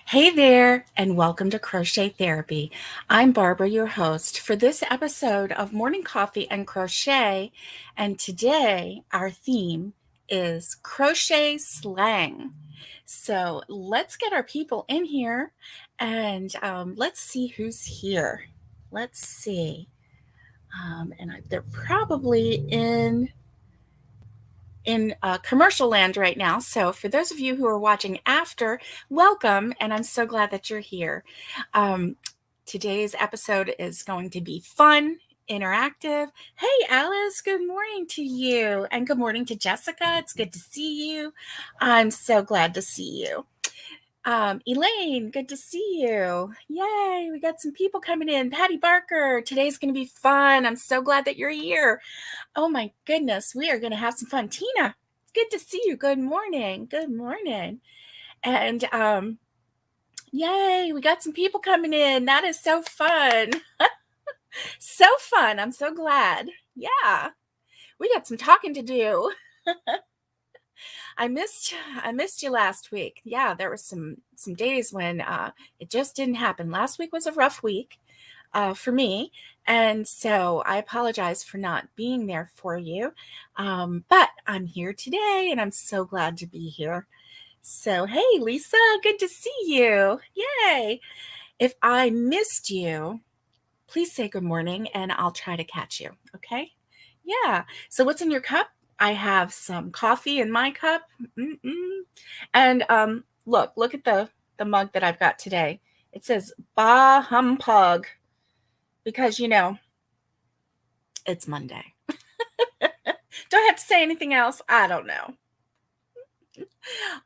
Hey there, and welcome to Crochet Therapy. I'm Barbara, your host for this episode of Morning Coffee and Crochet. And today, our theme is crochet slang. So let's get our people in here and let's see who's here. Let's see. They're probably in commercial land right now. So for those of you who are watching after, welcome, and I'm so glad that you're here. Today's episode is going to be fun, interactive. Hey, Alice, good morning to you, and good morning to Jessica. It's good to see you. I'm so glad to see you. Elaine, good to see you. Yay, we got some people coming in. Patty Barker, today's going to be fun. I'm so glad that you're here. Oh my goodness, we are going to have some fun. Tina, good to see you. Good morning. Good morning. And yay, we got some people coming in. That is so fun. So fun. I'm so glad. Yeah. We got some talking to do. I missed you last week. Yeah, there were some days when it just didn't happen. Last week was a rough week for me, and so I apologize for not being there for you. But I'm here today, and I'm so glad to be here. So hey, Lisa, good to see you. Yay! If I missed you, please say good morning, and I'll try to catch you. Okay? Yeah. So what's in your cup? I have some coffee in my cup. And look at the mug that I've got today. It says Bah Humpug because it's Monday. Do I have to say anything else? I don't know.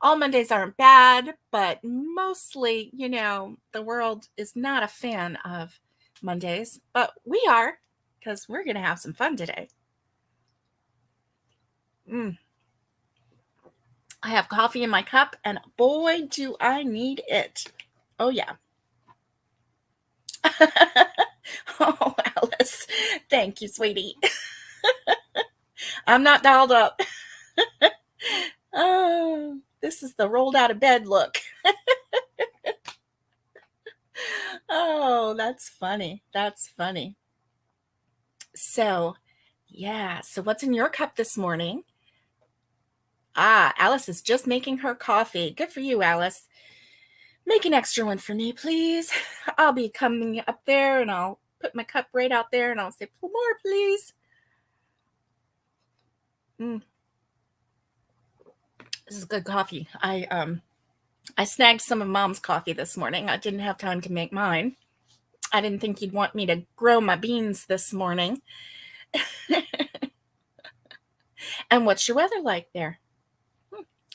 All Mondays aren't bad, but mostly, the world is not a fan of Mondays, but we are because we're going to have some fun today. I have coffee in my cup, and boy, do I need it. Oh, yeah. Oh, Alice. Thank you, sweetie. I'm not dialed up. Oh, this is the rolled out of bed look. Oh, that's funny. That's funny. So, yeah. So what's in your cup this morning? Alice is just making her coffee. Good for you, Alice. Make an extra one for me, please. I'll be coming up there and I'll put my cup right out there and I'll say, pull more, please. This is good coffee. I snagged some of Mom's coffee this morning. I didn't have time to make mine. I didn't think you'd want me to grow my beans this morning. And what's your weather like there?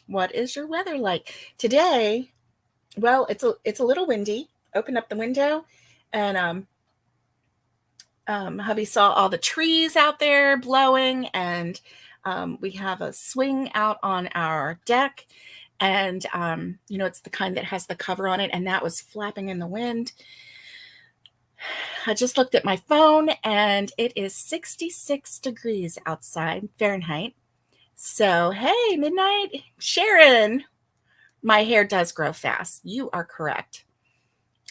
What is your weather like today? Well, it's a little windy. Open up the window, and hubby saw all the trees out there blowing, and we have a swing out on our deck, and it's the kind that has the cover on it, and that was flapping in the wind. I just looked at my phone, and it is 66 degrees outside Fahrenheit. So, hey, Midnight, Sharon, my hair does grow fast. You are correct.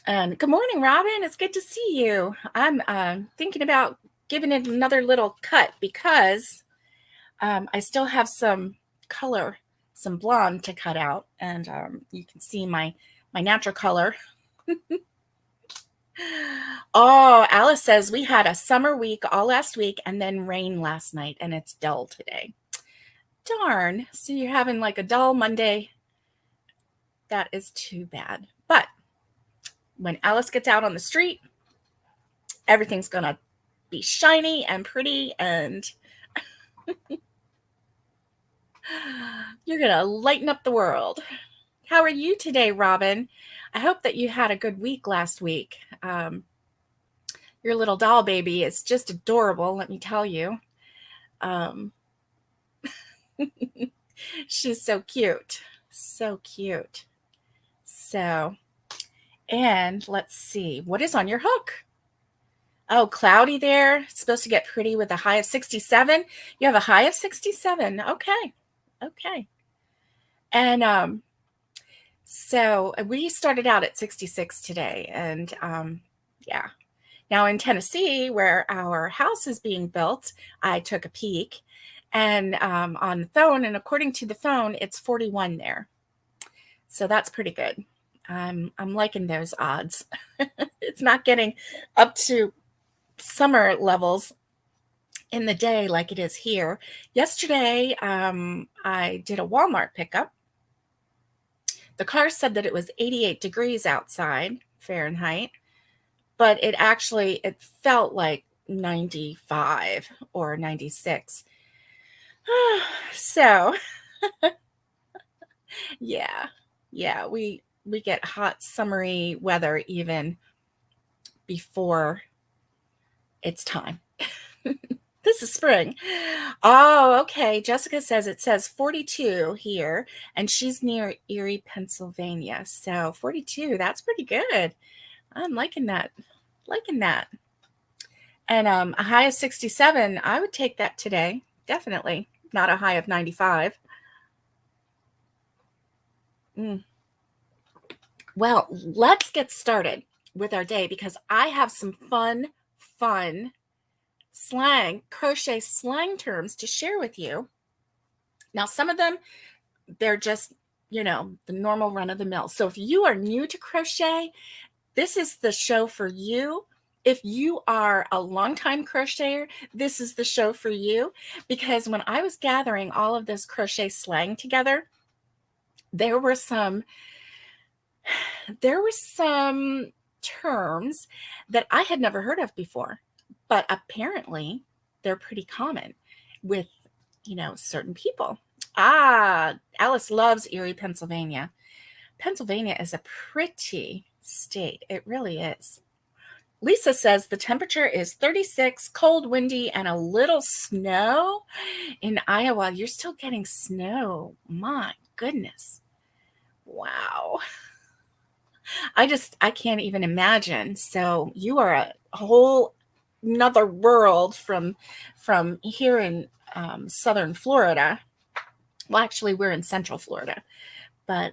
And good morning, Robin. It's good to see you. I'm thinking about giving it another little cut because I still have some color, some blonde to cut out. And you can see my natural color. Oh, Alice says we had a summer week all last week and then rain last night, and it's dull today. Darn. So you're having like a dull Monday. That is too bad. But when Alice gets out on the street, everything's going to be shiny and pretty, and you're going to lighten up the world. How are you today, Robin? I hope that you had a good week last week. Your little doll baby is just adorable, let me tell you. She's so cute. So cute. So, and let's see, what is on your hook? Oh, cloudy there. It's supposed to get pretty with a high of 67. You have a high of 67. Okay. And So we started out at 66 today, and yeah. Now in Tennessee, where our house is being built, I took a peek, and on the phone, and according to the phone, it's 41 there. So that's pretty good. I'm liking those odds. It's not getting up to summer levels in the day like it is here. Yesterday, I did a Walmart pickup. The car said that it was 88 degrees outside Fahrenheit, but it felt like 95 or 96. So, yeah, we get hot summery weather even before it's time. This is spring. Oh, okay. Jessica says it says 42 here, and she's near Erie, Pennsylvania. So 42, that's pretty good. I'm liking that. Liking that. And a high of 67, I would take that today. Definitely. Not a high of 95. Well, let's get started with our day because I have some fun slang, crochet slang terms to share with you. Now, some of them, they're just, the normal run of the mill. So if you are new to crochet, this is the show for you. If you are a longtime crocheter, this is the show for you, because when I was gathering all of this crochet slang together, there were some terms that I had never heard of before, but apparently they're pretty common with, certain people. Alice loves Erie, Pennsylvania. Pennsylvania is a pretty state. It really is. Lisa says the temperature is 36, cold, windy, and a little snow in Iowa. You're still getting snow. My goodness. Wow. I can't even imagine. So you are a whole another world from here in southern Florida. Well, actually, we're in central Florida. But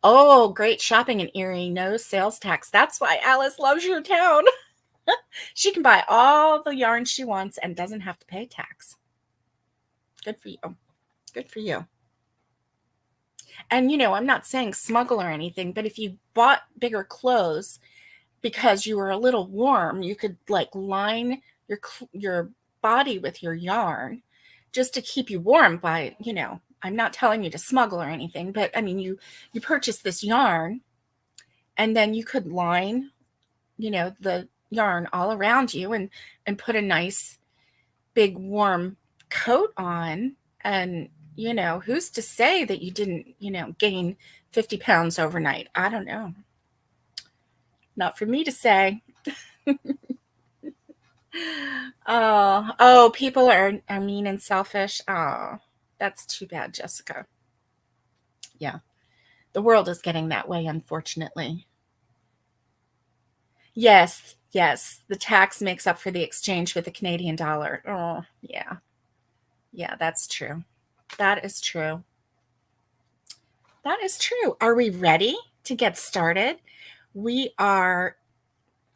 oh, great shopping in Erie. No sales tax. That's why Alice loves your town. She can buy all the yarn she wants and doesn't have to pay tax. Good for you. Good for you. And, I'm not saying smuggle or anything, but if you bought bigger clothes because you were a little warm, you could line your body with your yarn just to keep you warm by, I'm not telling you to smuggle or anything, but I mean, you purchase this yarn and then you could line, the yarn all around you and put a nice big warm coat on. And, who's to say that you didn't, gain 50 pounds overnight? I don't know. Not for me to say. Oh, people are mean and selfish. Oh, that's too bad, Jessica. Yeah. The world is getting that way, unfortunately. Yes. The tax makes up for the exchange with the Canadian dollar. Oh, yeah. Yeah, that's true. That is true. That is true. Are we ready to get started? We are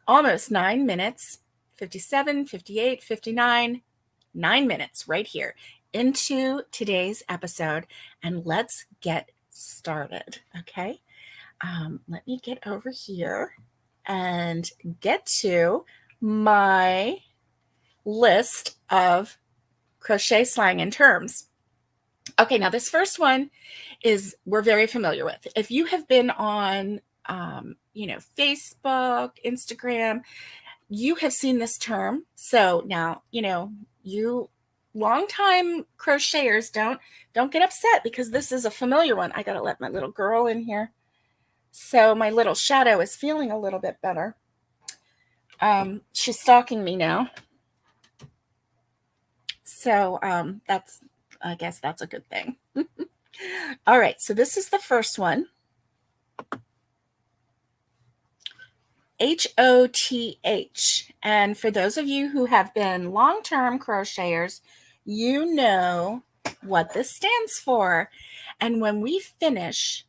almost 9 minutes, 57, 58, 59, 9 minutes right here into today's episode. And let's get started, okay? Let me get over here and get to my list of crochet slang and terms. Okay, now this first one we're very familiar with. If you have been on, Facebook, Instagram, you have seen this term. So now, you longtime crocheters don't get upset because this is a familiar one. I got to let my little girl in here. So my little shadow is feeling a little bit better. She's stalking me now. So I guess that's a good thing. All right, so this is the first one. HOTH. And for those of you who have been long-term crocheters, you know what this stands for. And when we finish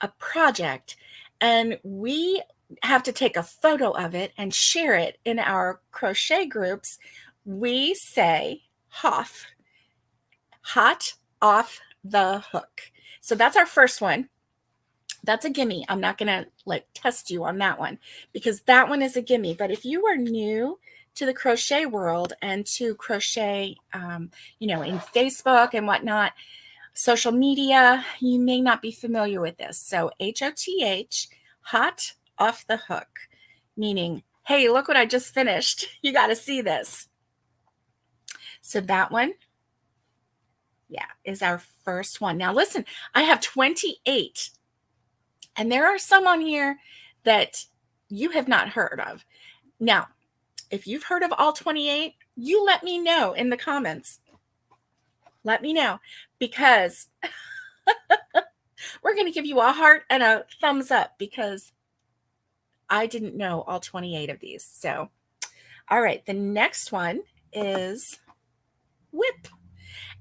a project and we have to take a photo of it and share it in our crochet groups, we say HOTH, hot off the hook. So that's our first one. That's a gimme. I'm not going to like test you on that one because that one is a gimme. But if you are new to the crochet world and to crochet, in Facebook and whatnot, social media, you may not be familiar with this. So HOTH, hot off the hook, meaning, hey, look what I just finished. You got to see this. So that one, yeah, is our first one. Now listen, I have 28. And there are some on here that you have not heard of. Now, if you've heard of all 28, you let me know in the comments. Let me know because we're going to give you a heart and a thumbs up because I didn't know all 28 of these. So, all right, the next one is whip.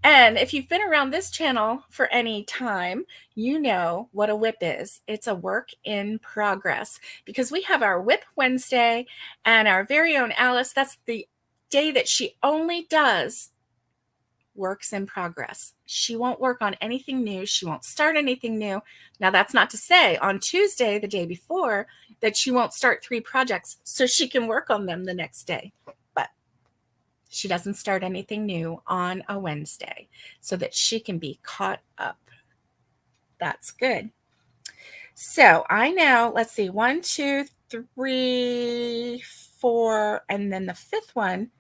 And if you've been around this channel for any time, you know what a whip is. It's a work in progress because we have our Whip Wednesday and our very own Alice. That's the day that she only does works in progress. She won't work on anything new. She won't start anything new. Now, that's not to say on Tuesday, the day before, that she won't start 3 projects so she can work on them the next day. She doesn't start anything new on a Wednesday so that she can be caught up. That's good. So I know, let's see, 1, 2, 3, 4, and then the 5th one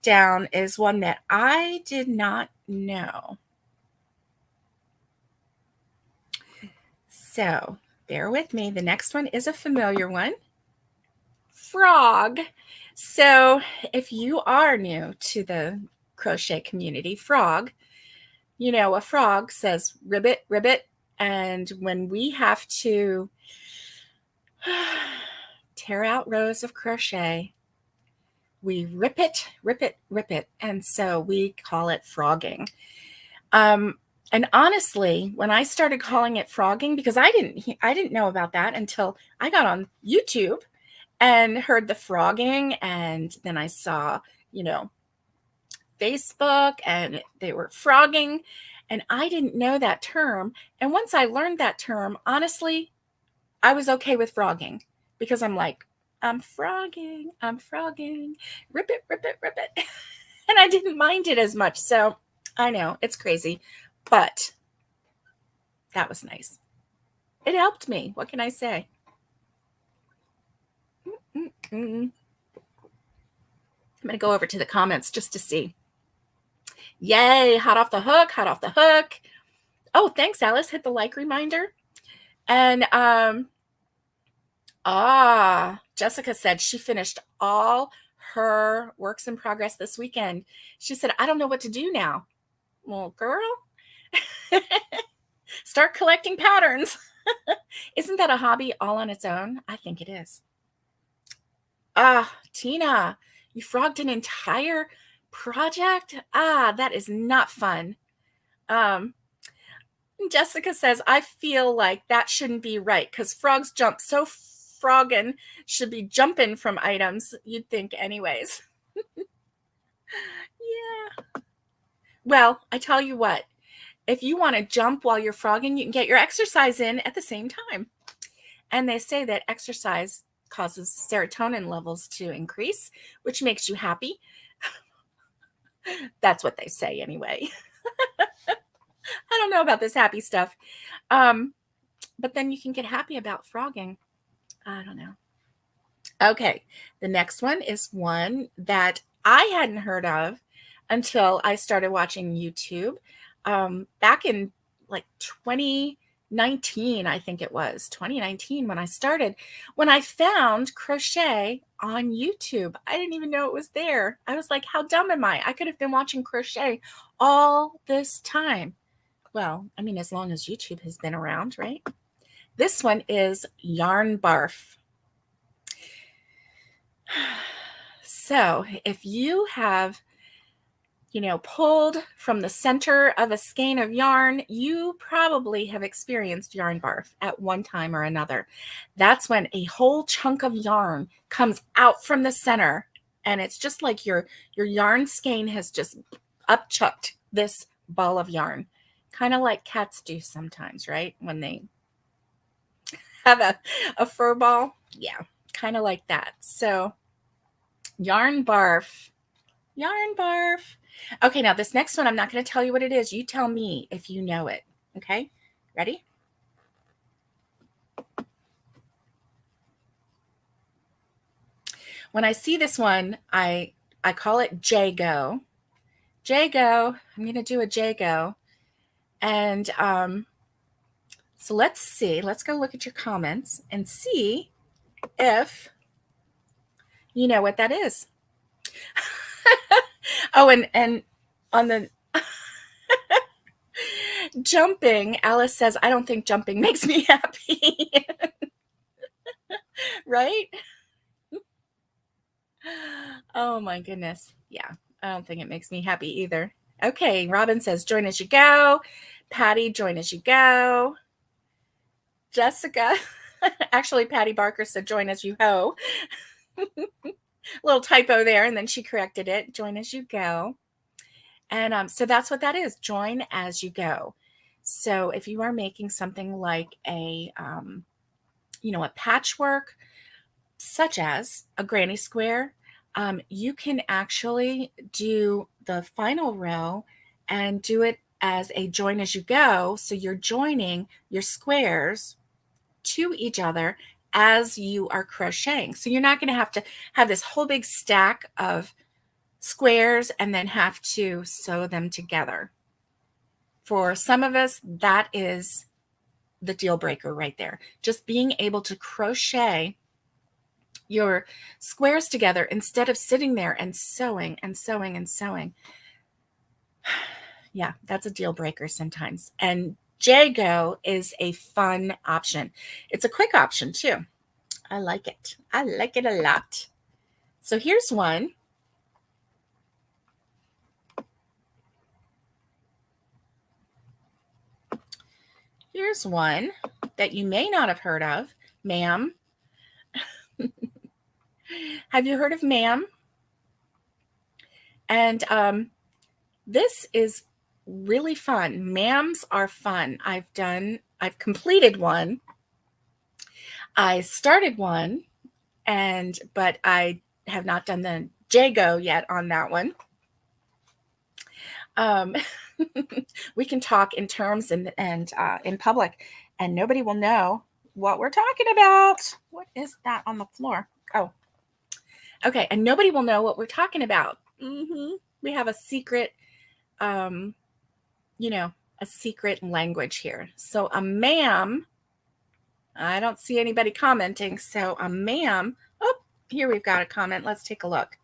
down is one that I did not know. So bear with me. The next one is a familiar one. Frog. So if you are new to the crochet community, frog, a frog says ribbit, ribbit. And when we have to tear out rows of crochet, we rip it, rip it, rip it. And so we call it frogging. And honestly, when I started calling it frogging, because I didn't know about that until I got on YouTube and heard the frogging, and then I saw, Facebook, and they were frogging, and I didn't know that term. And once I learned that term, honestly, I was okay with frogging because I'm like, I'm frogging, rip it, rip it, rip it. And I didn't mind it as much. So I know it's crazy, but that was nice. It helped me. What can I say? I'm going to go over to the comments just to see. Yay, hot off the hook, hot off the hook. Oh, thanks, Alice. Hit the like reminder. And Jessica said she finished all her works in progress this weekend. She said, I don't know what to do now. Well, girl, start collecting patterns. Isn't that a hobby all on its own? I think it is. Tina, you frogged an entire project? That is not fun. Jessica says, I feel like that shouldn't be right because frogs jump, so frogging should be jumping from items, you'd think anyways. Yeah. Well, I tell you what, if you want to jump while you're frogging, you can get your exercise in at the same time. And they say that exercise causes serotonin levels to increase, which makes you happy. That's what they say anyway. I don't know about this happy stuff. But then you can get happy about frogging. I don't know. Okay. The next one is one that I hadn't heard of until I started watching YouTube. Back in like 2019, I think it was 2019 when I started, when I found crochet on YouTube. I didn't even know it was there. I was like, how dumb am I? I could have been watching crochet all this time. Well, I mean, as long as YouTube has been around, right? This one is Yarn BARF. So if you have pulled from the center of a skein of yarn, you probably have experienced yarn barf at one time or another. That's when a whole chunk of yarn comes out from the center, and it's just like your yarn skein has just upchucked this ball of yarn, kind of like cats do sometimes, right? When they have a fur ball. Yeah, kind of like that. So yarn barf. Yarn barf. Okay, now this next one, I'm not going to tell you what it is. You tell me if you know it. Okay, ready? When I see this one, I call it Jago. Jago. I'm going to do a Jago. And so let's see. Let's go look at your comments and see if you know what that is. Oh, and on the jumping, Alice says, I don't think jumping makes me happy. Right? Oh my goodness. Yeah, I don't think it makes me happy either. Okay, Robin says, join as you go. Patty, join as you go. Jessica, actually, Patty Barker said, join as you ho. Little typo there, and then she corrected it. Join as you go. And so that's what that is. Join as you go. So if you are making something like a patchwork, such as a granny square, you can actually do the final row and do it as a join as you go. So you're joining your squares to each other as you are crocheting. So you're not going to have this whole big stack of squares and then have to sew them together. For some of us, that is the deal breaker right there. Just being able to crochet your squares together instead of sitting there and sewing and sewing and sewing. Yeah, that's a deal breaker sometimes. And Jago is a fun option. It's a quick option too. I like it. I like it a lot. So here's one. Here's one that you may not have heard of, ma'am. Have you heard of ma'am? And this is really fun. Ma'ams are fun. I've completed one. I started one, but I have not done the Jago yet on that one. We can talk in terms and in public, and nobody will know what we're talking about. What is that on the floor? Oh, okay. And nobody will know what we're talking about. We have a secret, a secret language here. So a ma'am, I don't see anybody commenting. So a ma'am, oh, here we've got a comment. Let's take a look.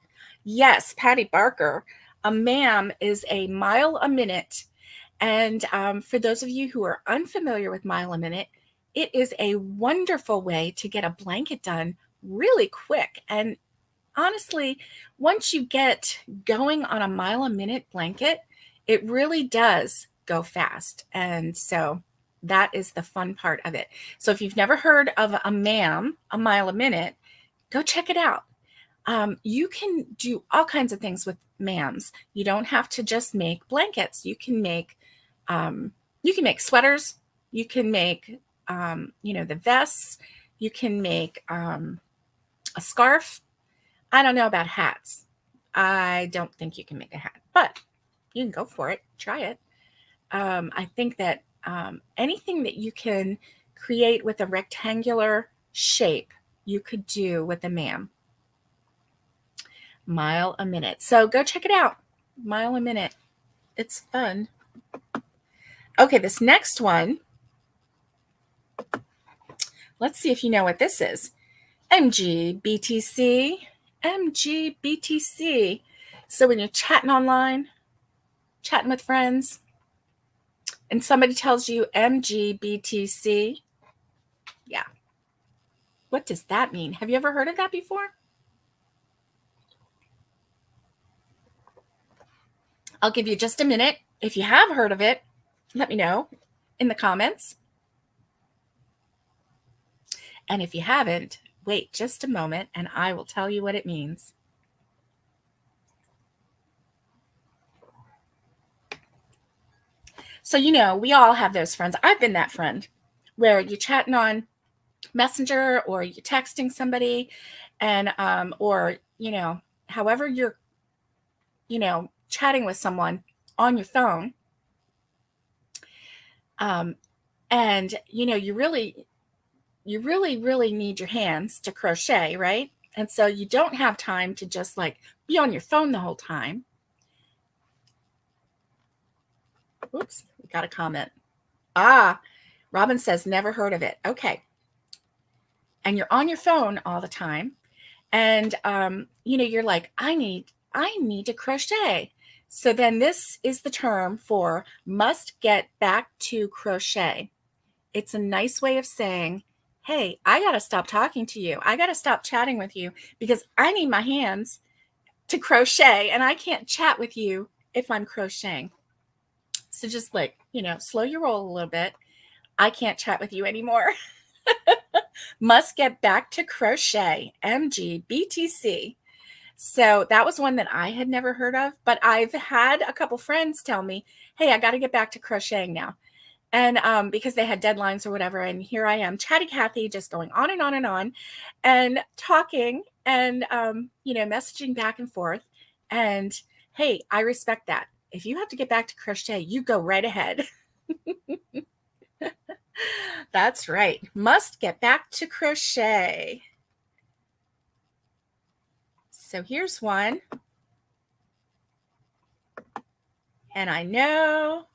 Yes, Patty Barker. A ma'am is a mile a minute. And for those of you who are unfamiliar with mile a minute, it is a wonderful way to get a blanket done really quick. And honestly, once you get going on a mile a minute blanket, it really does go fast. And so that is the fun part of it. So if you've never heard of a ma'am, a mile a minute, go check it out. You can do all kinds of things with ma'ams. You don't have to just make blankets. You can make sweaters. You can make the vests. You can make a scarf. I don't know about hats. I don't think you can make a hat, but you can go for it. Try it. I think that anything that you can create with a rectangular shape, you could do with a ma'am. Mile a minute. So go check it out. Mile a minute. It's fun. Okay, this next one. Let's see if you know what this is. MGBTC. MGBTC. So when you're chatting online, chatting with friends, and somebody tells you MGBTC, yeah. What does that mean? Have you ever heard of that before? I'll give you just a minute. If you have heard of it, let me know in the comments. And if you haven't, wait just a moment and I will tell you what it means. So, we all have those friends. I've been that friend where you're chatting on Messenger or you're texting somebody and, or, however you're, chatting with someone on your phone. And, you really need your hands to crochet, right? And so you don't have time to just like be on your phone the whole time. Oops, we got a comment. Robin says, never heard of it. Okay. And you're on your phone all the time. And, you're like, I need to crochet. So then this is the term for must get back to crochet. It's a nice way of saying, hey, I got to stop talking to you. I got to stop chatting with you because I need my hands to crochet and I can't chat with you if I'm crocheting. So just like, slow your roll a little bit. I can't chat with you anymore. Must get back to crochet, MGBTC. So that was one that I had never heard of, but I've had a couple friends tell me, hey, I got to get back to crocheting now. And because they had deadlines or whatever. And here I am, Chatty Cathy, just going on and on and on and talking and, messaging back and forth. And hey, I respect that. If you have to get back to crochet, you go right ahead. That's right. Must get back to crochet. So here's one. And I know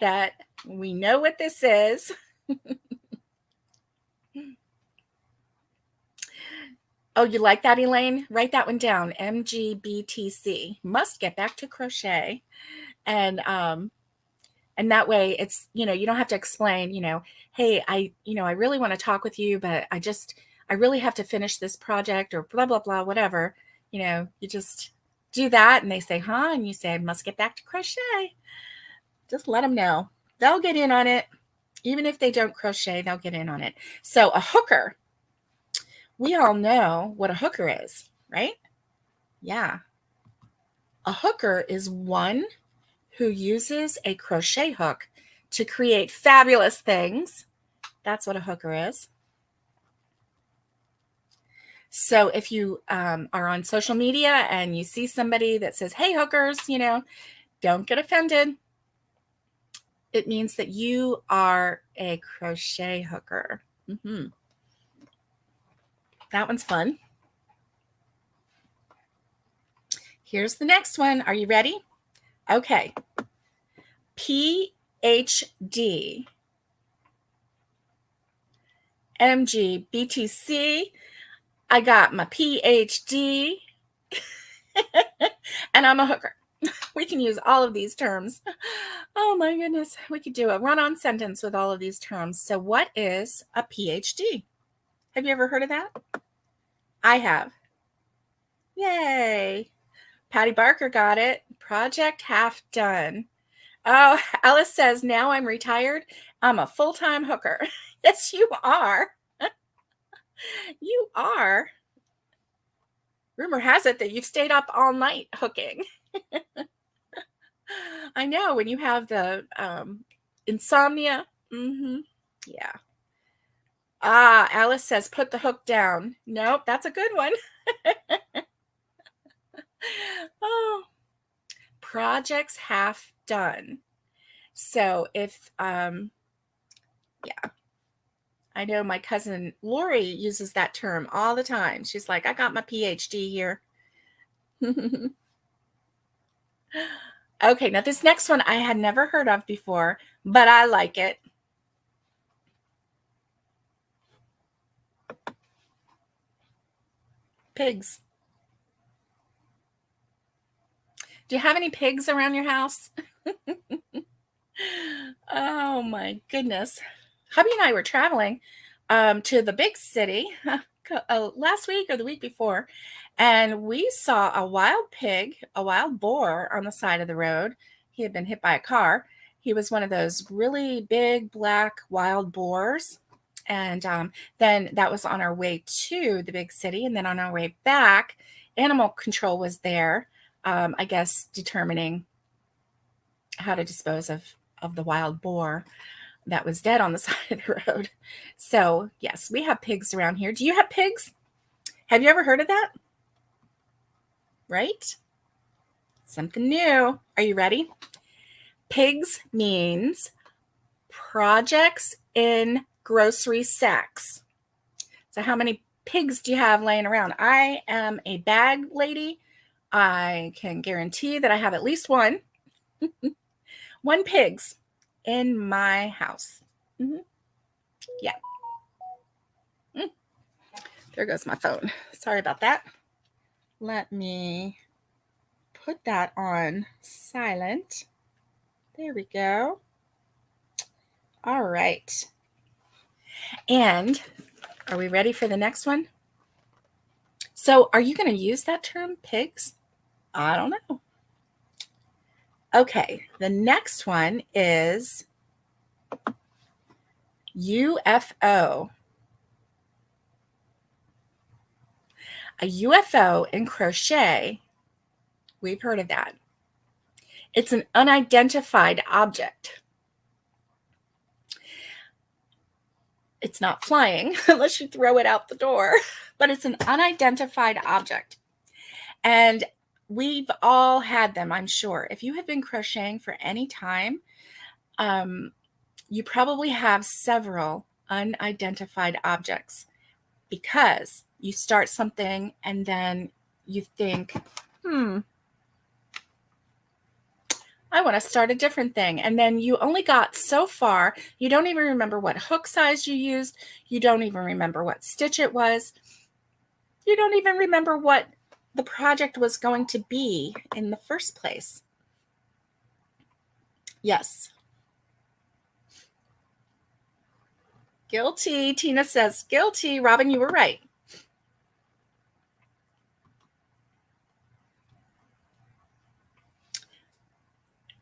that we know what this is. Oh, you like that, Elaine? Write that one down. MGBTC. Must get back to crochet. And that way it's, you don't have to explain, hey, I really want to talk with you, but I really have to finish this project or blah, blah, blah, whatever. You just do that and they say, huh? And you say, I must get back to crochet. Just let them know. They'll get in on it. Even if they don't crochet, they'll get in on it. So a hooker, we all know what a hooker is, right? Yeah. A hooker is one who uses a crochet hook to create fabulous things. That's what a hooker is. So if you are on social media and you see somebody that says, hey, hookers, don't get offended. It means that you are a crochet hooker. Mm-hmm. That one's fun. Here's the next one. Are you ready? Okay. PhD. MGBTC. I got my PhD. And I'm a hooker. We can use all of these terms. Oh my goodness. We could do a run-on sentence with all of these terms. So what is a PhD? Have you ever heard of that? I have. Yay. Patty Barker got it. Project half done. Oh, Alice says, now I'm retired. I'm a full-time hooker. Yes, you are. You are. Rumor has it that you've stayed up all night hooking. I know, when you have the insomnia. Mm-hmm. Yeah. Alice says, put the hook down. Nope, that's a good one. Oh, projects half done. So if, yeah, I know my cousin Lori uses that term all the time. She's like, I got my PhD here. Okay, now this next one I had never heard of before, but I like it. Pigs. Do you have any pigs around your house? Oh my goodness. Hubby and I were traveling to the big city last week or the week before, And we saw a wild pig, a wild boar on the side of the road. He had been hit by a car. He was one of those really big black wild boars. And then that was on our way to the big city. And then on our way back, animal control was there, I guess, determining how to dispose of the wild boar that was dead on the side of the road. So yes, we have pigs around here. Do you have pigs? Have you ever heard of that? Right? Something new. Are you ready? Pigs means projects in grocery sacks. So how many pigs do you have laying around? I am a bag lady. I can guarantee that I have at least one. One pigs in my house. Yeah. There goes my phone. Sorry about that. Let me put that on silent. There we go. All right. And are we ready for the next one? So are you going to use that term, pigs? I don't know. Okay, the next one is UFO. A UFO in crochet, we've heard of that. It's an unidentified object. It's not flying unless you throw it out the door, but it's an unidentified object. And we've all had them, I'm sure. If you have been crocheting for any time, you probably have several unidentified objects, because you start something and then you think, I want to start a different thing. And then you only got so far. You don't even remember what hook size you used. You don't even remember what stitch it was. You don't even remember what the project was going to be in the first place. Yes. Guilty. Tina says, guilty. Robin, you were right.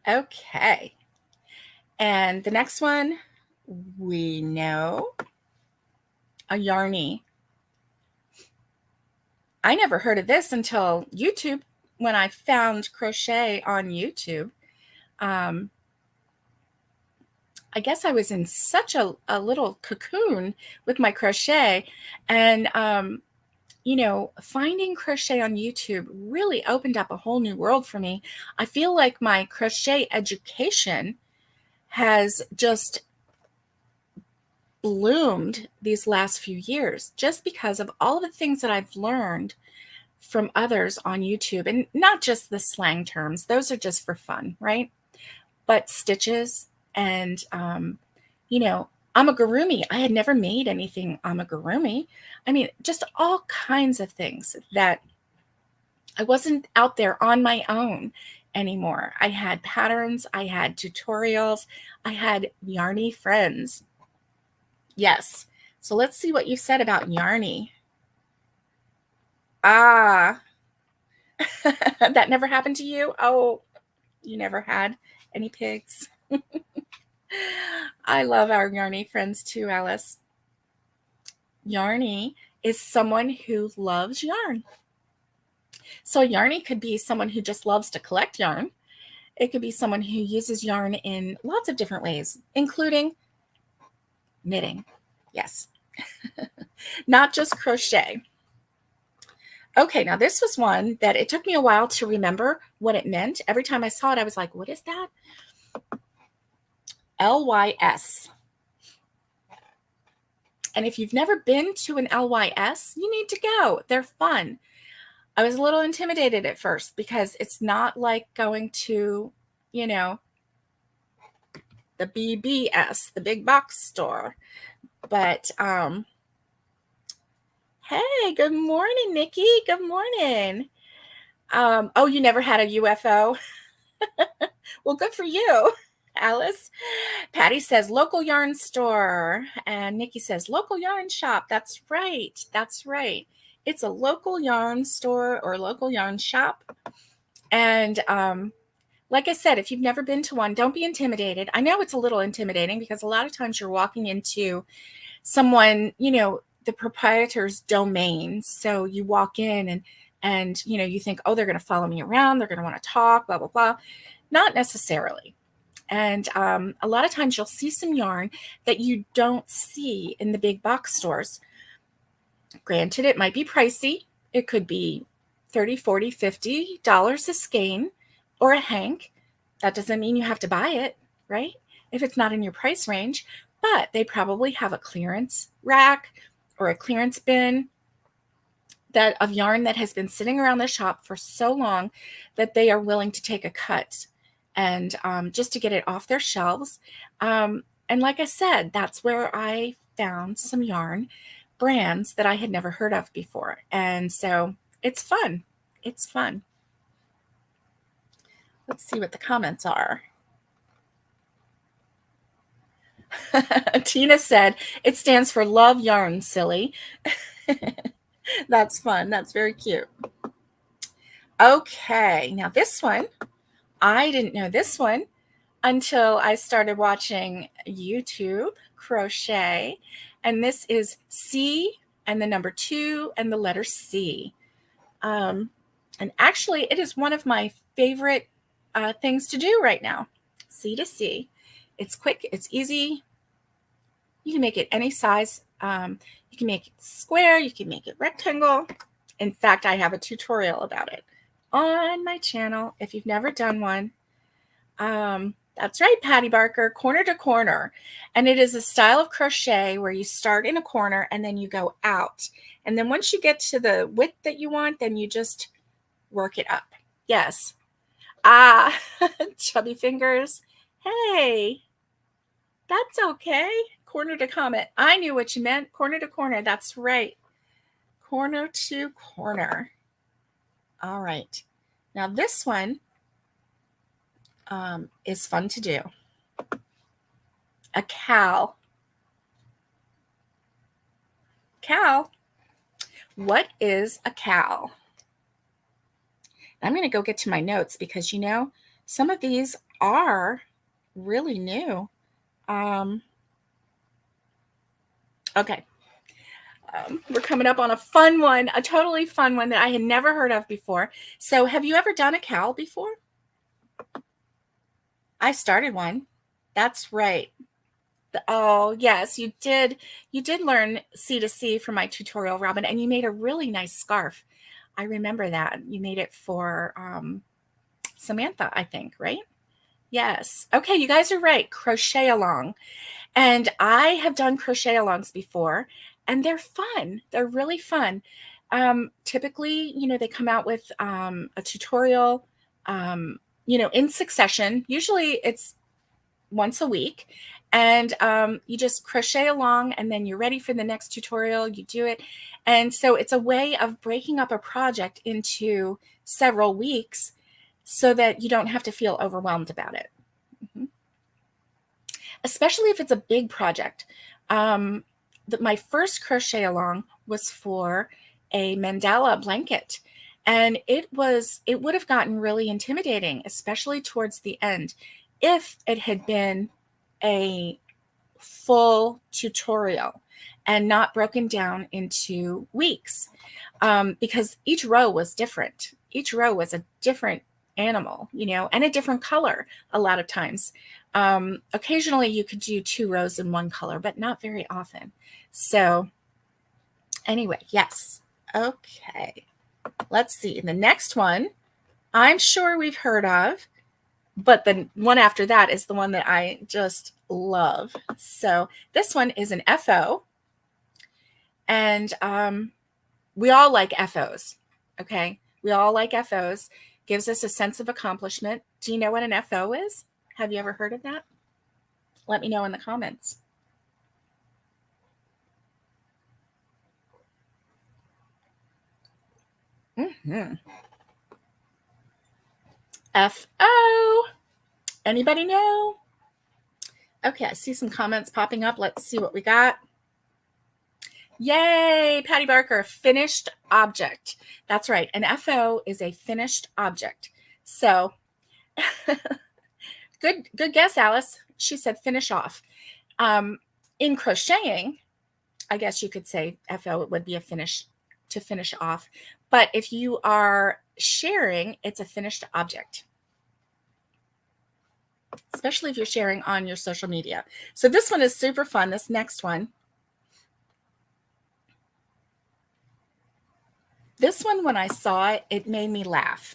Okay. And the next one, we know, a YARNIE. I never heard of this until YouTube, when I found crochet on YouTube. I guess I was in such a little cocoon with my crochet, and you know, finding crochet on YouTube really opened up a whole new world for me. I feel like my crochet education has just bloomed these last few years, just because of all of the things that I've learned from others on YouTube. And not just the slang terms, those are just for fun, right? But stitches and, you know, amigurumi. I had never made anything amigurumi. I mean, just all kinds of things that I wasn't out there on my own anymore. I had patterns, I had tutorials, I had YARNIE friends. Yes. So let's see what you said about YARNIE. Ah, that never happened to you? Oh, you never had any pigs? I love our YARNIE friends too, Alice. YARNIE is someone who loves yarn. So YARNIE could be someone who just loves to collect yarn. It could be someone who uses yarn in lots of different ways, including knitting. Yes. Not just crochet. Okay, now this was one that it took me a while to remember what it meant. Every time I saw it, I was like, what is that? LYS. And if you've never been to an LYS, you need to go. They're fun. I was a little intimidated at first because it's not like going to, you know, the BBS, the big box store. But hey, good morning, Nikki. Good morning. Oh, you never had a UFO? Well, good for you, Alice. Patty says local yarn store, and Nikki says local yarn shop. That's right. That's right. It's a local yarn store or local yarn shop. And like I said, if you've never been to one, don't be intimidated. I know it's a little intimidating because a lot of times you're walking into someone, the proprietor's domain. So you walk in and you think, oh, they're going to follow me around. They're going to want to talk, blah, blah, blah. Not necessarily. And a lot of times you'll see some yarn that you don't see in the big box stores. Granted, it might be pricey. It could be $30, $40, $50 a skein or a hank. That doesn't mean you have to buy it, right? If it's not in your price range, but they probably have a clearance rack or a clearance bin of yarn that has been sitting around the shop for so long that they are willing to take a cut and just to get it off their shelves. And like I said, that's where I found some yarn brands that I had never heard of before. And so it's fun. It's fun. Let's see what the comments are. Tina said, it stands for love yarn, silly. That's fun. That's very cute. Okay, now this one, I didn't know this one until I started watching YouTube crochet. And this is C and the number 2 and the letter C. And actually, it is one of my favorite things to do right now. C to C. It's quick. It's easy. You can make it any size. You can make it square. You can make it rectangle. In fact, I have a tutorial about it on my channel if you've never done one. That's right, Patty Barker, corner to corner. And it is a style of crochet where you start in a corner and then you go out. And then once you get to the width that you want, then you just work it up. Yes. Chubby fingers. Hey, that's okay. Corner to comment. I knew what you meant. Corner to corner. That's right. Corner to corner. All right. Now this one is fun to do. A cow. Cow. What is a cow? I'm going to go get to my notes because, some of these are really new. Okay. We're coming up on a fun one, a totally fun one that I had never heard of before. So have you ever done a cowl before? I started one. That's right. Oh, yes, you did. You did learn C to C from my tutorial, Robin, and you made a really nice scarf. I remember that. You made it for Samantha, I think, right? Yes. Okay, you guys are right. Crochet along. And I have done crochet alongs before, and they're fun. They're really fun. Typically, they come out with a tutorial, in succession. Usually it's once a week. And you just crochet along, and then you're ready for the next tutorial. You do it. And so it's a way of breaking up a project into several weeks so that you don't have to feel overwhelmed about it. Mm-hmm. Especially if it's a big project. My first crochet along was for a mandala blanket. And it would have gotten really intimidating, especially towards the end, if it had been a full tutorial and not broken down into weeks, because each row was different. Each row was a different animal, and a different color a lot of times. Occasionally you could do 2 rows in one color, but not very often. So anyway, yes. Okay. Let's see. The next one, I'm sure we've heard of, but the one after that is the one that I just love. So this one is an FO. And we all like FOs. Okay. We all like FOs. Gives us a sense of accomplishment. Do you know what an FO is? Have you ever heard of that? Let me know in the comments. FO. Anybody know? Okay, I see some comments popping up. Let's see what we got. Yay, Patty Barker, finished object. That's right. An FO is a finished object. So good guess, Alice. She said finish off. In crocheting, I guess you could say FO would be a finish, to finish off. But if you are sharing, it's a finished object, especially if you're sharing on your social media. So this one is super fun. This next one. This one, when I saw it, it made me laugh.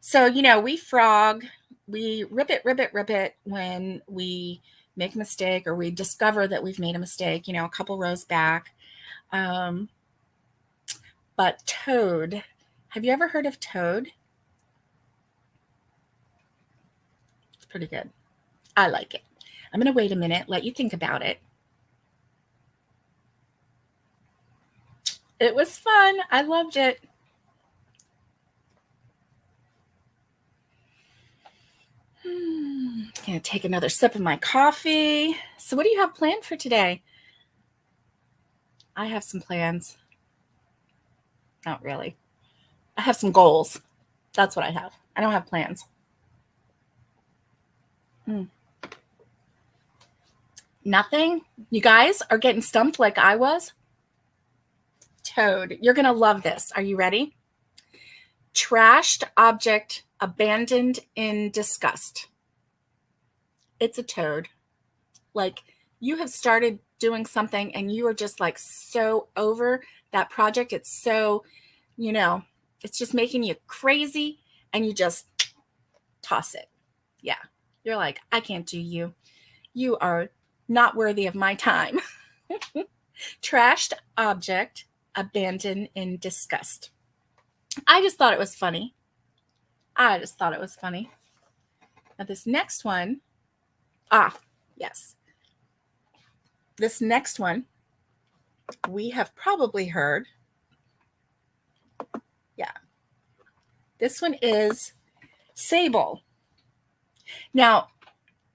So, you know, we frog, we rip it when we make a mistake or we discover that we've made a mistake, you know, a couple rows back. But toad, have you ever heard of toad? It's pretty good. I like it. I'm going to wait a minute, let you think about it. It was fun. I loved it. I'm going to take another sip of my coffee. So what do you have planned for today? I have some plans. Not really. I have some goals. That's what I have. I don't have plans. Nothing? You guys are getting stumped like I was? Toad. You're going to love this. Are you ready? Trashed object abandoned in disgust. It's a toad. Like, you have started doing something and you are just like so over that project. It's so, you know, it's just making you crazy and you just toss it. Yeah. You're like, I can't do you. You are not worthy of my time. Trashed object abandoned in disgust. I just thought it was funny. Now this next one, yes. This next one, we have probably heard. Yeah. This one is SABLE. Now,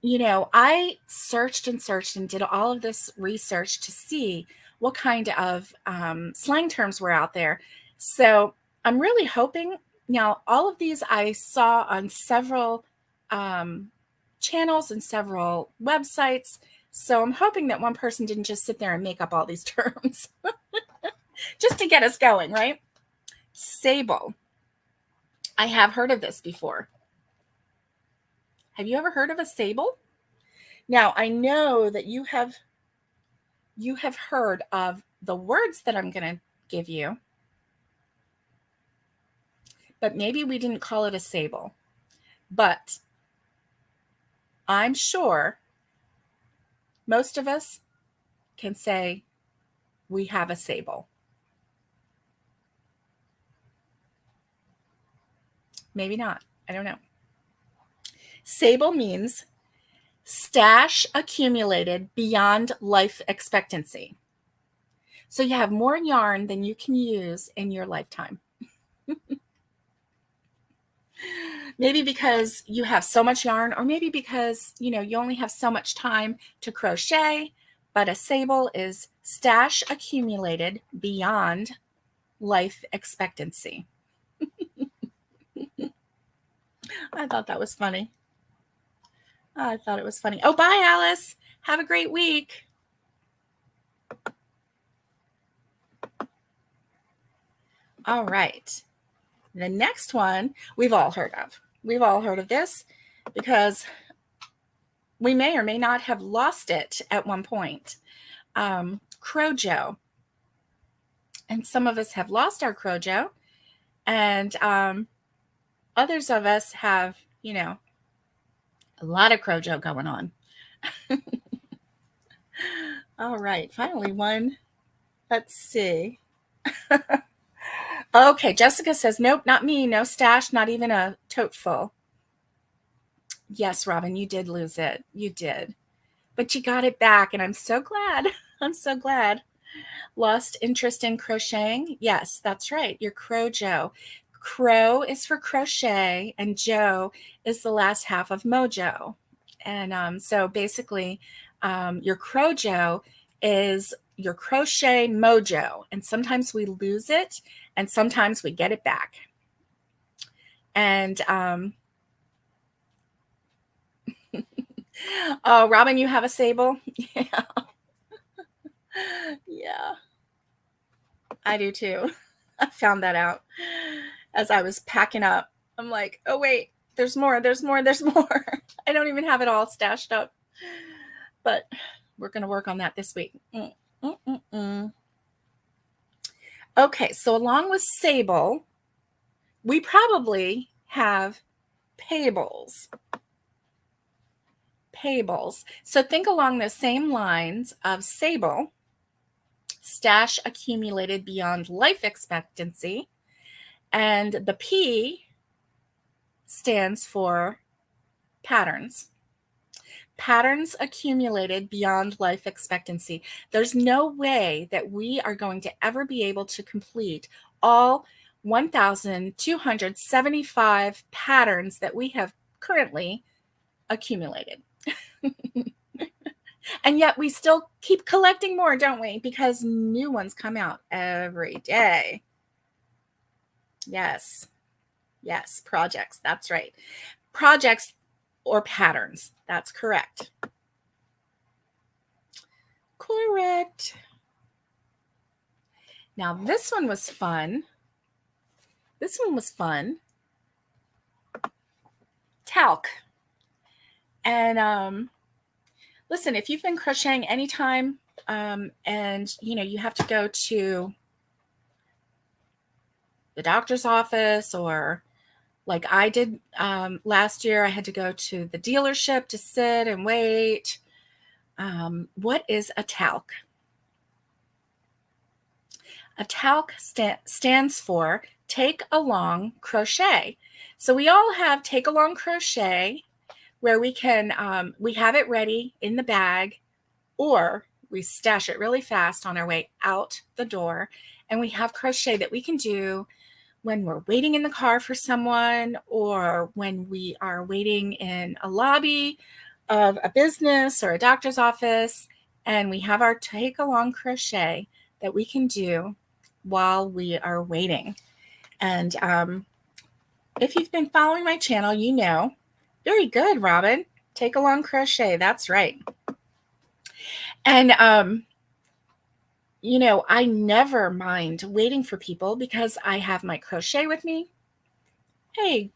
you know, I searched and did all of this research to see what kind of slang terms were out there. So I'm really hoping, now all of these I saw on several channels and several websites. So I'm hoping that one person didn't just sit there and make up all these terms just to get us going, right? SABLE. I have heard of this before. Have you ever heard of a SABLE? Now, I know that you have heard of the words that I'm going to give you, but maybe we didn't call it a SABLE. But I'm sure most of us can say we have a SABLE. Maybe not. I don't know. SABLE means stash accumulated beyond life expectancy. So you have more yarn than you can use in your lifetime. Maybe because you have so much yarn, or maybe because, you know, you only have so much time to crochet, but a SABLE is stash accumulated beyond life expectancy. I thought that was funny. I thought it was funny. Oh, bye, Alice. Have a great week. All right. The next one we've all heard of. We've all heard of this because we may or may not have lost it at one point. Crojo. And some of us have lost our Crojo. And others of us have, you know, a lot of Crojo going on. All right. Finally one. Let's see. Okay, Jessica says, nope, not me. No stash, not even a tote full. Yes, Robin, you did lose it. You did. But you got it back, and I'm so glad. I'm so glad. Lost interest in crocheting? Yes, that's right. Your Crojo. Crow is for crochet, and Jo is the last half of mojo. And so basically, your Crojo is your crochet mojo, and sometimes we lose it and sometimes we get it back. And oh, Robin, you have a sable? Yeah. Yeah, I do too. I found that out as I was packing up. I'm like, oh wait, there's more, there's more, there's more. I don't even have it all stashed up, but we're going to work on that this week. Okay, so along with sable, we probably have payables. Payables. So think along the same lines of sable, stash accumulated beyond life expectancy, and the P stands for patterns. Patterns accumulated beyond life expectancy. There's no way that we are going to ever be able to complete all 1,275 patterns that we have currently accumulated. And yet we still keep collecting more, don't we? Because new ones come out every day. Yes. Yes, projects. That's right. Projects or patterns. That's correct. Correct. Now this one was fun. This one was fun. Talc. And listen, if you've been crocheting anytime and you have to go to the doctor's office, or like I did last year, I had to go to the dealership to sit and wait. What is a talc? A talc stands for take along crochet. So we all have take along crochet, where we can, we have it ready in the bag, or we stash it really fast on our way out the door. And we have crochet that we can do when we're waiting in the car for someone, or when we are waiting in a lobby of a business or a doctor's office, and we have our take along crochet that we can do while we are waiting. And if you've been following my channel, you know, very good, Robin, take along crochet. That's right. And I never mind waiting for people because I have my crochet with me. Hey,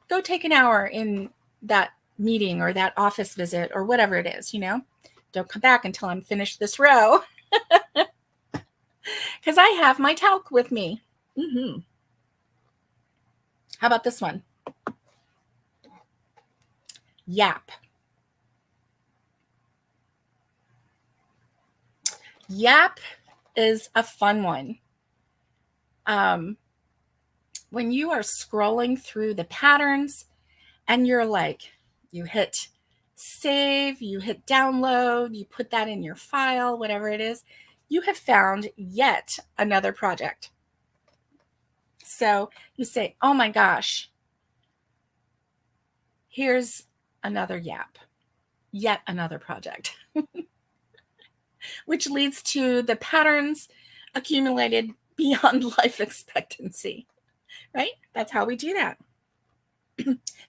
go take an hour in that meeting or that office visit or whatever it is, Don't come back until I'm finished this row. Because I have my talc with me. How about this one? Yap. Yap is a fun one. When you are scrolling through the patterns and you're like, you hit save, you hit download, you put that in your file, whatever it is, you have found yet another project. So you say, oh my gosh, here's another yap, yet another project, which leads to the patterns accumulated beyond life expectancy, right? That's how we do that.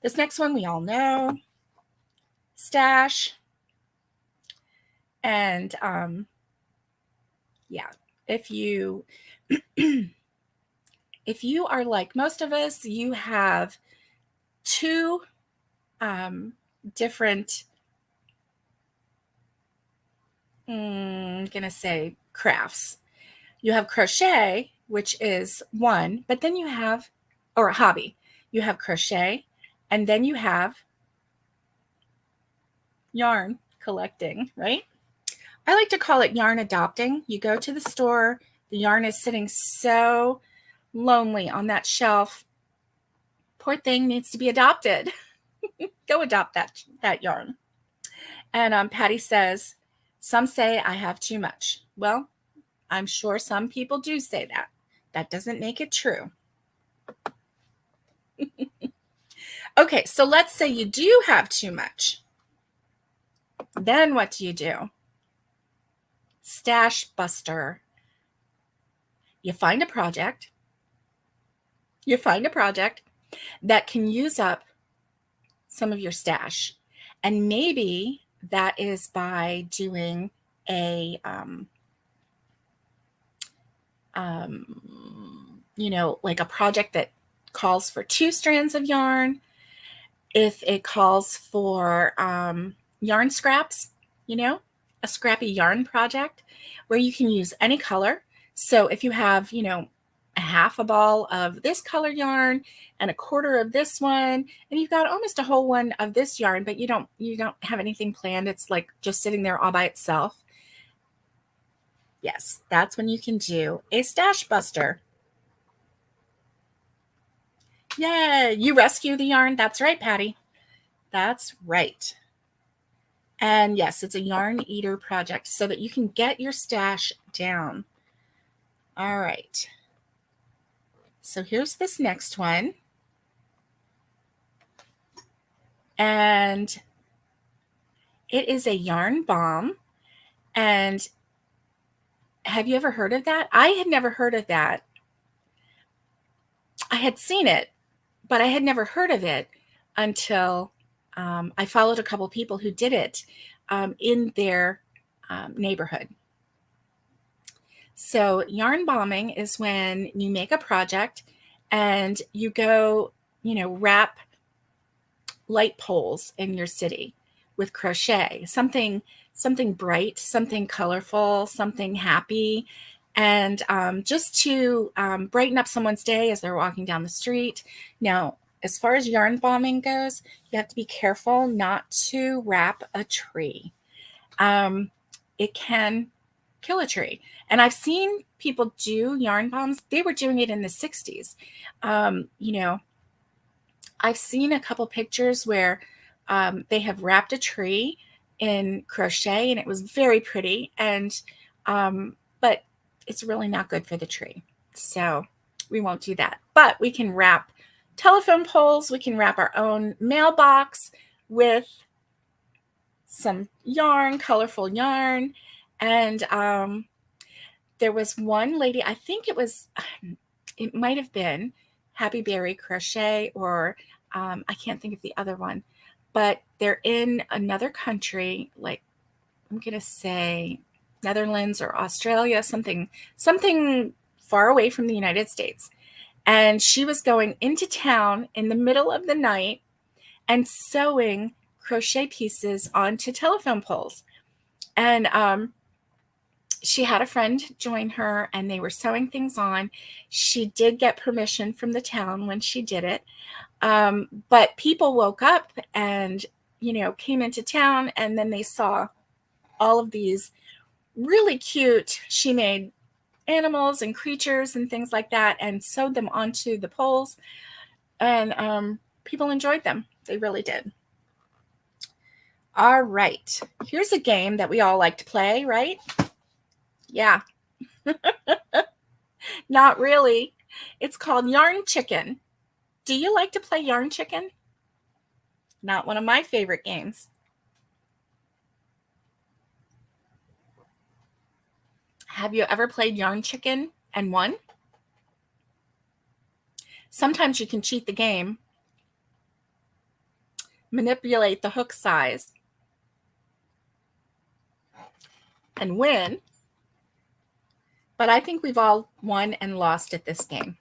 This next one we all know, stash. And yeah, if you are like most of us, you have two different, I'm gonna say crafts. You have crochet, which is one, but then you have, or a hobby, you have crochet, and then you have yarn collecting, right? I like to call it yarn adopting. You go to the store, the yarn is sitting so lonely on that shelf. Poor thing needs to be adopted. Go adopt that yarn. And Patty says, some say I have too much. Well, I'm sure some people do say that. That doesn't make it true. Okay, so let's say you do have too much. Then what do you do? stash buster. You find a project that can use up some of your stash. And maybe that is by doing a, like a project that calls for 2 strands of yarn. If it calls for yarn scraps, a scrappy yarn project where you can use any color. So if you have, a half a ball of this color yarn and a quarter of this one, and you've got almost a whole one of this yarn, but you don't have anything planned. It's like just sitting there all by itself. Yes, that's when you can do a stash buster. Yeah, you rescue the yarn. That's right, Patty. That's right. And yes, it's a yarn eater project so that you can get your stash down. All right. So here's this next one. And it is a yarn bomb. And have you ever heard of that? I had never heard of that. I had seen it, but I had never heard of it until I followed a couple people who did it in their neighborhood. So yarn bombing is when you make a project and you go, wrap light poles in your city with crochet, something bright, something colorful, something happy, and just to brighten up someone's day as they're walking down the street. Now, as far as yarn bombing goes, you have to be careful not to wrap a tree. It can kill a tree. And I've seen people do yarn bombs. They were doing it in the 60s. I've seen a couple pictures where they have wrapped a tree in crochet, and it was very pretty. And but it's really not good for the tree, so we won't do that. But we can wrap telephone poles. We can wrap our own mailbox with some yarn, colorful yarn. And there was one lady, I think it might have been Happy Berry Crochet, or I can't think of the other one, but they're in another country, like I'm going to say Netherlands or Australia, something far away from the United States. And she was going into town in the middle of the night and sewing crochet pieces onto telephone poles. And she had a friend join her, and they were sewing things on. She did get permission from the town when she did it. But people woke up and, came into town, and then they saw all of these really cute, she made animals and creatures and things like that and sewed them onto the poles. And people enjoyed them. They really did. All right. Here's a game that we all like to play, right? Yeah. Not really. It's called Yarn Chicken. Do you like to play Yarn Chicken? Not one of my favorite games. Have you ever played Yarn Chicken and won? Sometimes you can cheat the game, manipulate the hook size, and win. But I think we've all won and lost at this game.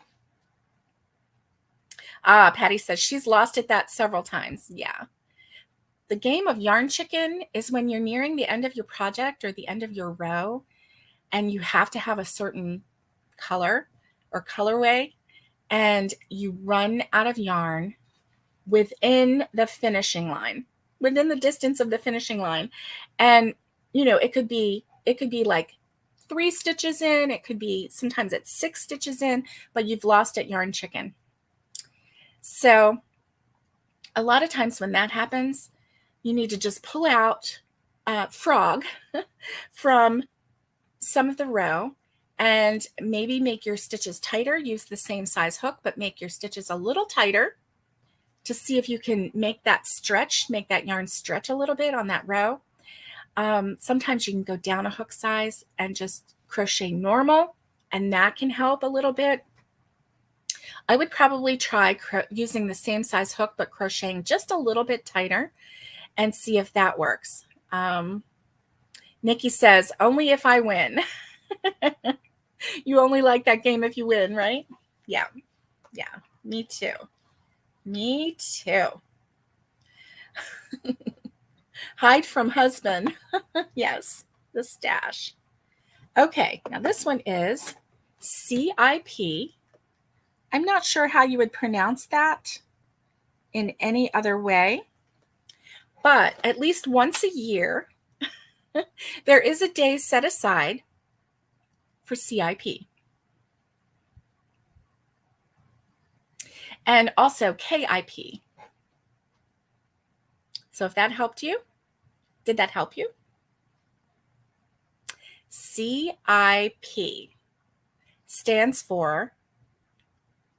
Patty says she's lost at that several times. Yeah. The game of Yarn Chicken is when you're nearing the end of your project or the end of your row, and you have to have a certain color or colorway, and you run out of yarn within the finishing line, within the distance of the finishing line. And, it could be like 3 stitches in, it could be sometimes it's 6 stitches in, but you've lost at Yarn Chicken. So a lot of times when that happens, you need to just pull out frog from some of the row and maybe make your stitches tighter. Use the same size hook, but make your stitches a little tighter to see if you can make that stretch, make that yarn stretch a little bit on that row. Sometimes you can go down a hook size and just crochet normal, and that can help a little bit. I would probably try using the same size hook, but crocheting just a little bit tighter and see if that works. Nikki says, only if I win. You only like that game if you win, right? Yeah. Yeah. Me too. Me too. Hide from husband. Yes. The stash. Okay. Now this one is CIP. I'm not sure how you would pronounce that in any other way, but at least once a year, there is a day set aside for CIP. And also KIP. So if that helped you, did that help you? CIP stands for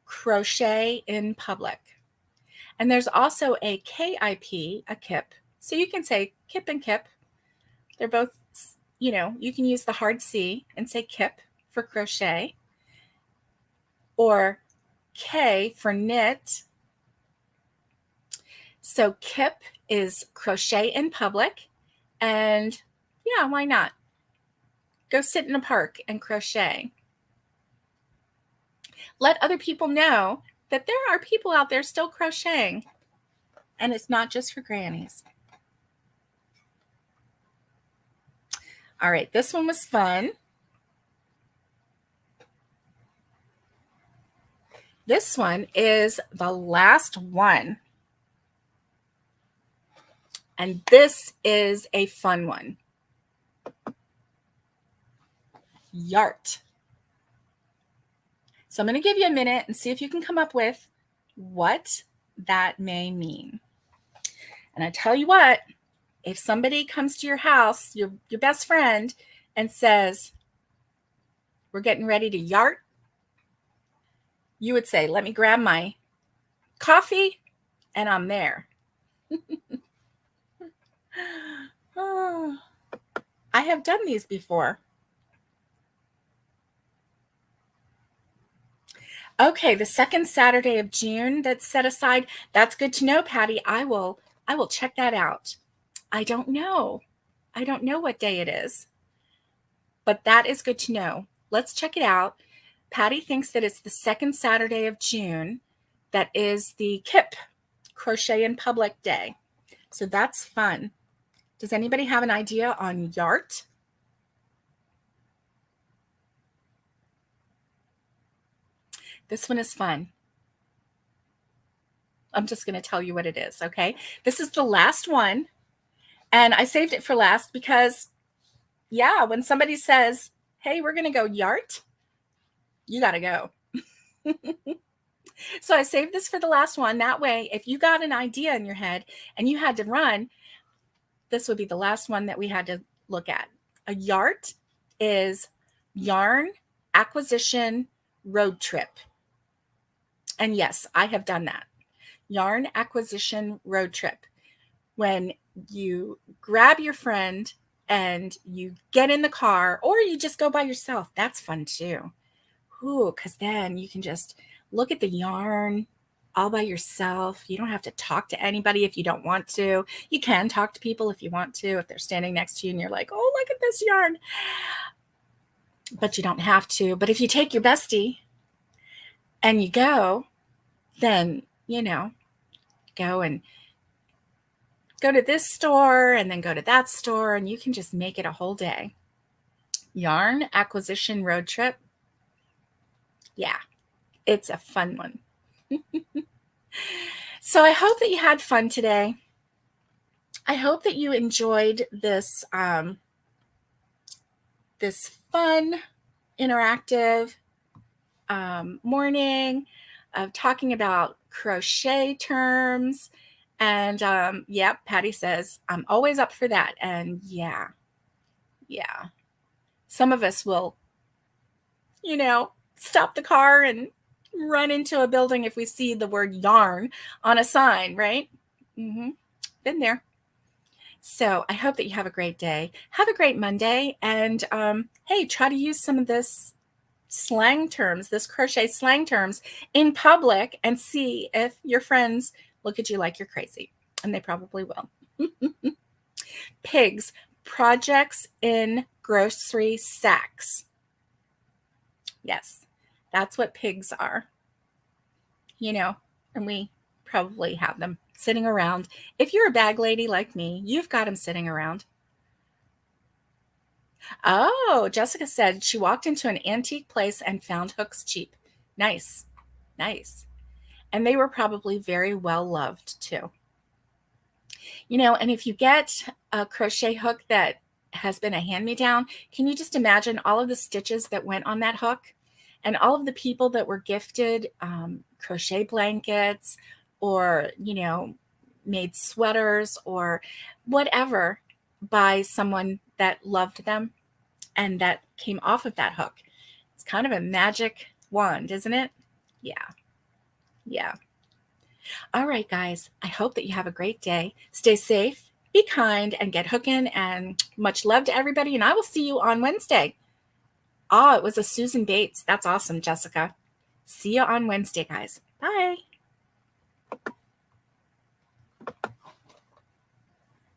Crochet in Public. And there's also a KIP, a KIP. So you can say KIP and KIP. They're both, you can use the hard C and say KIP for crochet, or K for knit. So KIP is Crochet in Public, and yeah, why not? Go sit in a park and crochet. Let other people know that there are people out there still crocheting, and it's not just for grannies. All right, this one was fun. This one is the last one. And this is a fun one. YART. So I'm going to give you a minute and see if you can come up with what that may mean. And I tell you what, if somebody comes to your house, your best friend, and says, we're getting ready to YART, you would say, let me grab my coffee and I'm there. Oh, I have done these before. Okay, the second Saturday of June that's set aside. That's good to know, Patty. I will check that out. I don't know. I don't know what day it is, but that is good to know. Let's check it out. Patty thinks that it's the second Saturday of June. That is the KIP, Crochet in Public Day. So that's fun. Does anybody have an idea on YART? This one is fun. I'm just going to tell you what it is, okay? This is the last one, and I saved it for last because, yeah, when somebody says, hey, we're going to go YART, you got to go. So I saved this for the last one. That way, if you got an idea in your head and you had to run, this would be the last one that we had to look at. A YART is Yarn Acquisition Road Trip. And yes, I have done that. Yarn Acquisition Road Trip. When you grab your friend and you get in the car, or you just go by yourself, that's fun too. Ooh, because then you can just look at the yarn all by yourself. You don't have to talk to anybody if you don't want to. You can talk to people if you want to, if they're standing next to you and you're like, oh, look at this yarn. But you don't have to. But if you take your bestie and you go, then, go to this store and then go to that store, and you can just make it a whole day. Yarn Acquisition Road Trip. Yeah, it's a fun one. So I hope that you had fun today. I hope that you enjoyed this this fun, interactive morning of talking about crochet terms. And yeah, Patty says, I'm always up for that. And yeah. Some of us will, stop the car and run into a building if we see the word yarn on a sign, right? Been there. So I hope that you have a great day. Have a great Monday. And hey, try to use some of this slang terms, this crochet slang terms in public and see if your friends look at you like you're crazy. And they probably will. Pigs, projects in grocery sacks. Yes, that's what pigs are. You know, and we probably have them sitting around. If you're a bag lady like me, you've got them sitting around. Oh, Jessica said she walked into an antique place and found hooks cheap. Nice, nice. And they were probably very well loved too. You know, and if you get a crochet hook that has been a hand-me-down, can you just imagine all of the stitches that went on that hook and all of the people that were gifted crochet blankets or, you know, made sweaters or whatever by someone that loved them and that came off of that hook. It's kind of a magic wand, isn't it? Yeah. Yeah. All right, guys, I hope that you have a great day. Stay safe, be kind, and get hooking. And much love to everybody. And I will see you on Wednesday. Oh, it was a Susan Bates. That's awesome, Jessica. See you on Wednesday, guys. Bye.